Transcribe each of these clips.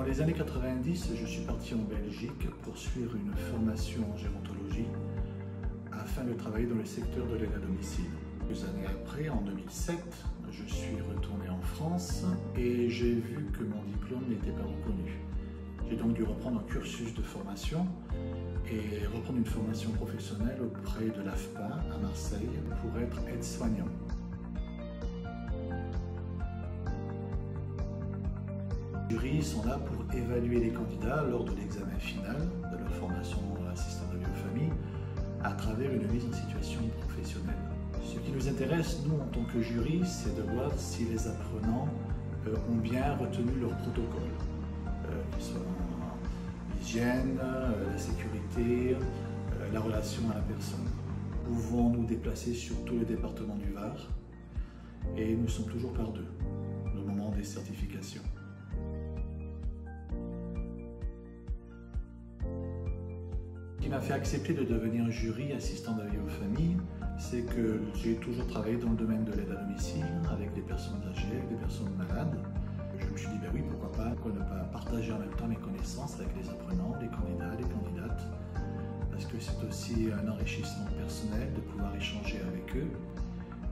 Dans les années 90, je suis parti en Belgique pour suivre une formation en gérontologie afin de travailler dans le secteur de l'aide à domicile. Quelques années après, en 2007, je suis retourné en France et j'ai vu que mon diplôme n'était pas reconnu. J'ai donc dû reprendre un cursus de formation et reprendre une formation professionnelle auprès de l'AFPA à Marseille pour être aide-soignant. Les jurys sont là pour évaluer les candidats lors de l'examen final de leur formation assistant de vie aux familles à travers une mise en situation professionnelle. Ce qui nous intéresse, nous, en tant que jury, c'est de voir si les apprenants ont bien retenu leur protocole, qu'ils soient l'hygiène, la sécurité, la relation à la personne. Nous pouvons nous déplacer sur tout le département du Var et nous sommes toujours par deux au moment des certifications. Ce qui m'a fait accepter de devenir jury assistant de vie aux familles, c'est que j'ai toujours travaillé dans le domaine de l'aide à domicile avec des personnes âgées, avec des personnes malades. Je me suis dit, ben oui, pourquoi ne pas partager en même temps mes connaissances avec les apprenants, les candidats, les candidates, parce que c'est aussi un enrichissement personnel de pouvoir échanger avec eux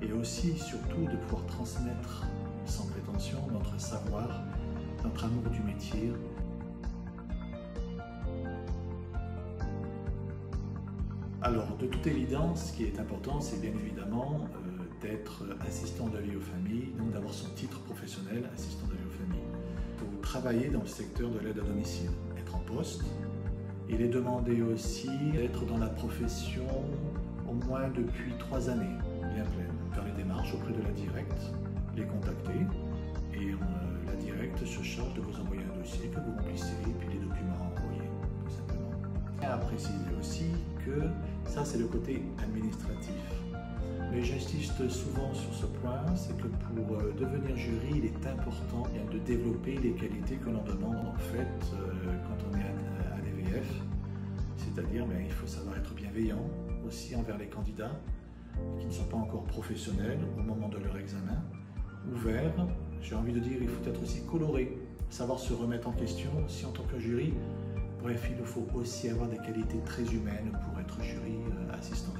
et aussi, surtout, de pouvoir transmettre sans prétention notre savoir, notre amour du métier. Alors, de toute évidence, ce qui est important, c'est bien évidemment d'être assistant de vie aux familles, donc d'avoir son titre professionnel, assistant de vie aux familles. Il faut travailler dans le secteur de l'aide à domicile, être en poste. Il est demandé aussi d'être dans la profession au moins depuis 3 années, bien pleine. Faire les démarches auprès de la directe, les contacter, et la directe se charge de vous envoyer un dossier que vous remplissez, et puis les documents à envoyer, tout simplement. Et à préciser aussi que ça, c'est le côté administratif. Mais j'insiste souvent sur ce point, c'est que pour devenir jury, il est important de développer les qualités que l'on demande en fait quand on est à DVF. C'est-à-dire il faut savoir être bienveillant aussi envers les candidats qui ne sont pas encore professionnels au moment de leur examen. Ouvert, j'ai envie de dire, il faut être aussi coloré, savoir se remettre en question aussi en tant que jury. Bref, il faut aussi avoir des qualités très humaines pour être jury assistant.